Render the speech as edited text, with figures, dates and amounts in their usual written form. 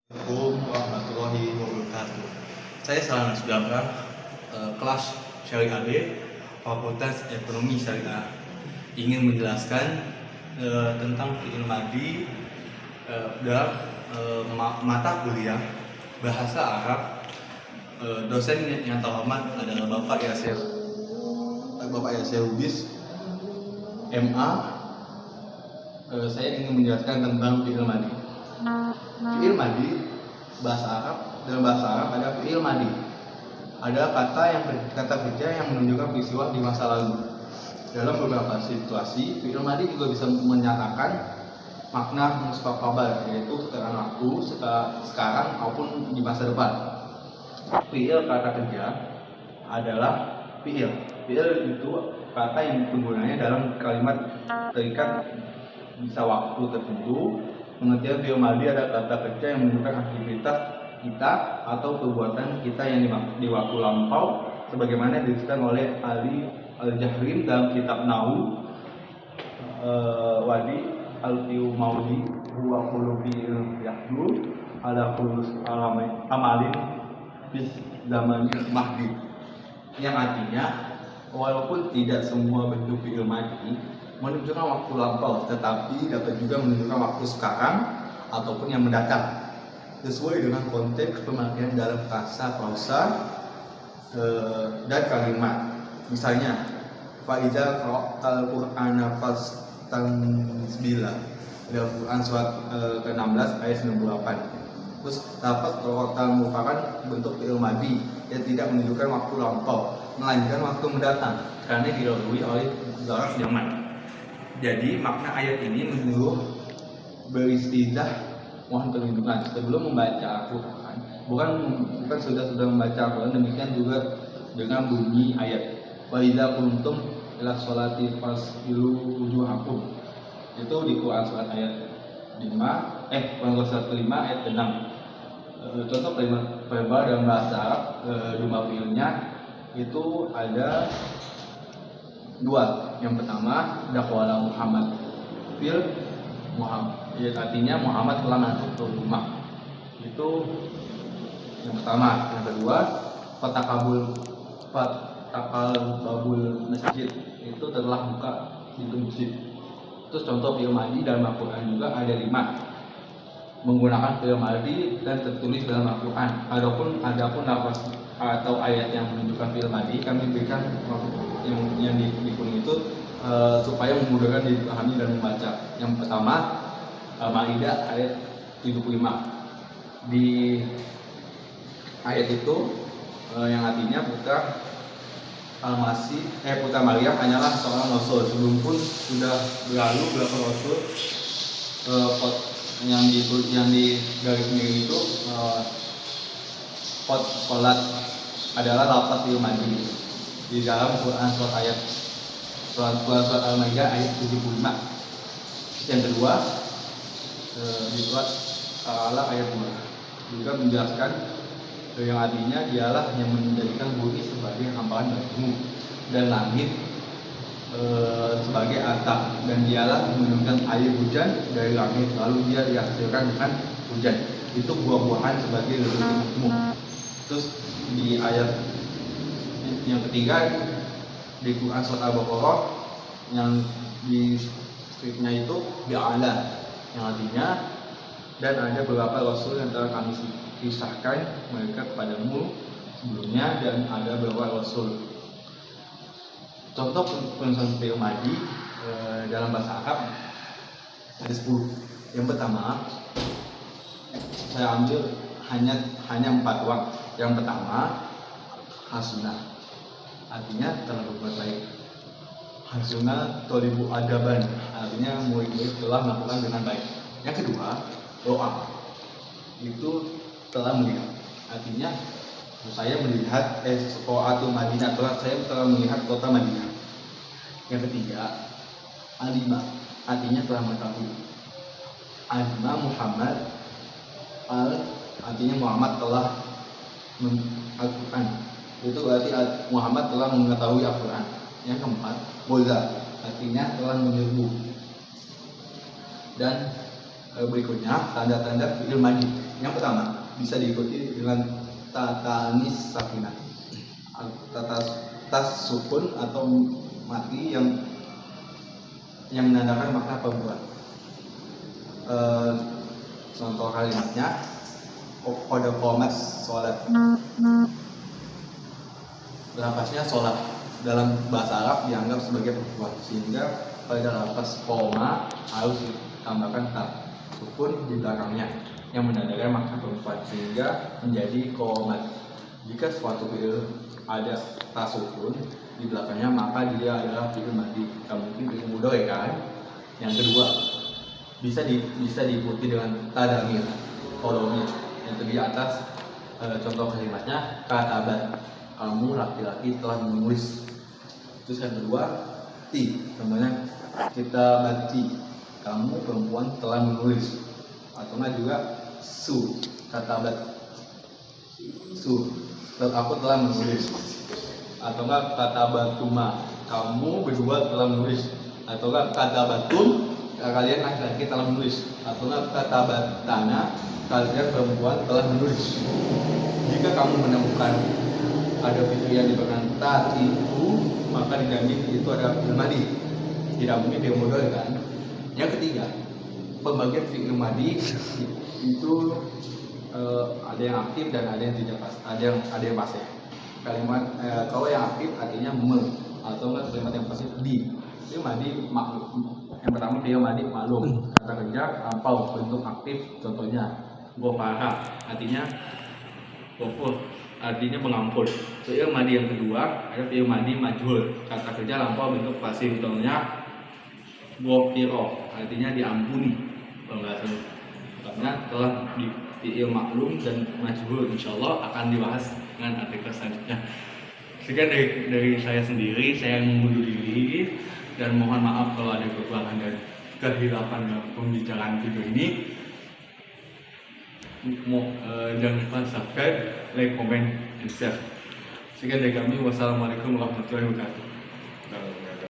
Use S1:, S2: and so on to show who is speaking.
S1: Assalamualaikum warahmatullahi wabarakatuh. Saya Salman Sudamra, kelas Syariah B, Fakultas Ekonomi Syariah. Ingin menjelaskan tentang fi'il madhi dalam mata kuliah bahasa Arab. Dosen yang terhormat adalah Bapak Yasir Lubis, MA. Saya ingin menjelaskan tentang fi'il madhi. Fi'il madhi dalam bahasa Arab ada fi'il madhi. Ada kata kerja yang menunjukkan peristiwa di masa lalu. Dalam beberapa situasi, fi'il madhi juga bisa menyatakan makna mustaqbal, yaitu sekarang waktu, sekarang maupun di masa depan. Fi'il kata kerja adalah fi'il. Fi'il itu kata yang penggunanya dalam kalimat terikat bisa waktu tertentu. Pengertian fi'il madhi ada kata kerja yang menunjukkan aktivitas kita atau perbuatan kita yang di waktu lampau, sebagaimana disebutkan oleh Ali Al-Jahrim dalam kitab Nahu Wadi Al-Fi'u Maudi huwa kullu fi'il yahdul ala kulus amalin bis zaman mahdi, yang artinya walaupun tidak semua bentuk fi'il madhi menunjukkan waktu lampau, tetapi dapat juga menunjukkan waktu sekarang ataupun yang mendatang, sesuai dengan konteks pemakaian dalam kasa, pausa, dan kalimat. Misalnya, faiza qara'tal Qur'ana fastansbila dalam Quran surat ke-16 ayat 98. Terus dapat qara'tal merupakan bentuk fi'il madhi yang tidak menunjukkan waktu lampau, melainkan waktu mendatang karena dilalui oleh zarf zaman. Jadi makna ayat ini menyuruh beristidzah, mohon perlindungan sebelum membaca Al-Quran. Bukan sudah membaca Al-Quran, demikian juga dengan bunyi ayat wa idza kuntum ila sholati fas'ilu wujuhakum. Itu di Quran surat ayat 5, Quran surat ke-5 ayat 6. Contoh verbal dalam bahasa Arab, jumlah fi'ilnya itu ada dua. Yang pertama, dakwala Muhammad, fil Muhammad, artinya Muhammad telah masuk ke rumah. Itu yang pertama. Yang kedua, fatakal babul masjid, itu telah buka pintu masjid. Terus contoh fi'il madhi dalam Al-Quran juga ada 5 menggunakan fi'il madhi dan tertulis dalam Al-Quran. Adapun lafaz atau ayat yang menunjukkan fi'il madhi kami berikan yang di kuning itu supaya memudahkan dipahami dan membaca. Yang pertama, Maidah ayat 75. Di ayat itu yang artinya putra Maryam hanyalah seorang rasul. Sebelum pun sudah berlalu berapa rasul. Yang di garis miring itu Qolat adalah lafaz fi'il madhi di dalam Quran surat Al-Maidah ayat 75. Yang kedua, di surat Al-A'la ayat 2 juga menjelaskan yang artinya dialah yang menjadikan bumi sebagai hamparan bagimu dan langit sebagai atap, dan dialah menurunkan air hujan dari langit lalu dia dihasilkan dengan hujan, itu buah-buahan sebagai rezeki-mu. Terus di ayat yang ketiga di Quran surat Al-Baqarah yang di skripnya itu bi'ala, yang artinya dan ada beberapa rasul yang telah kami kisahkan mereka kepadamu sebelumnya, dan ada beberapa rasul. Contoh penulisan fi'il madhi dalam bahasa Arab ada 10. Yang pertama, saya ambil hanya 4 uang. Yang pertama, hasuna, artinya telah berbuat baik. Hasuna tolibu adaban, artinya murid-murid telah melakukan dengan baik. Yang kedua, doa, itu telah melihat, artinya saya melihat atau Madinah, saya telah melihat kota Madinah. Yang ketiga, alima, artinya telah mengetahui. Alima Muhammad, artinya Muhammad telah Al-Quran, itu berarti Muhammad telah mengetahui Al-Quran. Yang keempat, boza, artinya telah menyerbu. Dan berikutnya tanda-tanda fi'il madhi. Yang pertama bisa diikuti dengan tatanis sakinah. Tas sukun atau mati yang menandakan makna pembuat. Contoh kalimatnya kode komas sholat. Lapasnya sholat dalam bahasa Arab dianggap sebagai pembuat, sehingga pada lapas koma harus ditambahkan tak sukun di belakangnya yang menandakan makna pembuat sehingga menjadi komat. Jika suatu fi'il ada tak sukun di belakangnya maka dia adalah fi'il madi, mungkin fi'il mudhari kan. Yang kedua bisa diikuti dengan tadamir kolomnya yang terdiri atas contoh kalimatnya katabat, kamu laki-laki telah menulis. Terus yang kedua contohnya kita bati, kamu perempuan telah menulis. Atau enggak juga katabat, aku telah menulis. Atau enggak katabatuma, kamu berdua telah menulis. Atau enggak katabatum, kalian laki-laki telah menulis. Atau enggak katabatana, kalian perempuan telah menulis. Jika kamu menemukan ada fi'il yang diberikan tatiku, maka dijamin itu adalah fi'il madi, tidak mungkin fi'il mudhari kan. Yang ketiga, pembagian fi'il madi itu ada yang aktif dan ada yang tidak pas, ada yang pasif. Kalimat kalau yang aktif artinya atau enggak kalimat yang pasif di. Fi'il madi maklum. Yang pertama fi'il madi maklum, kata kerja lampau bentuk aktif, contohnya ghafara artinya ghafur artinya mengampun. Fi'il madi yang kedua ada fi'il madi majhul, kata kerja lampau bentuk pasif, contohnya ghafira artinya diampuni. Pembahasan karena telah di fi'il maklum dan majhul insyaallah akan dibahas dengan artikel selanjutnya. Sekian dari saya sendiri, saya mengundur diri dan mohon maaf kalau ada kekurangan dan kehilapan dalam pembicaraan video ini. Jangan lupa subscribe, like, comment, dan share. Sekian dari kami. Wassalamualaikum warahmatullahi wabarakatuh.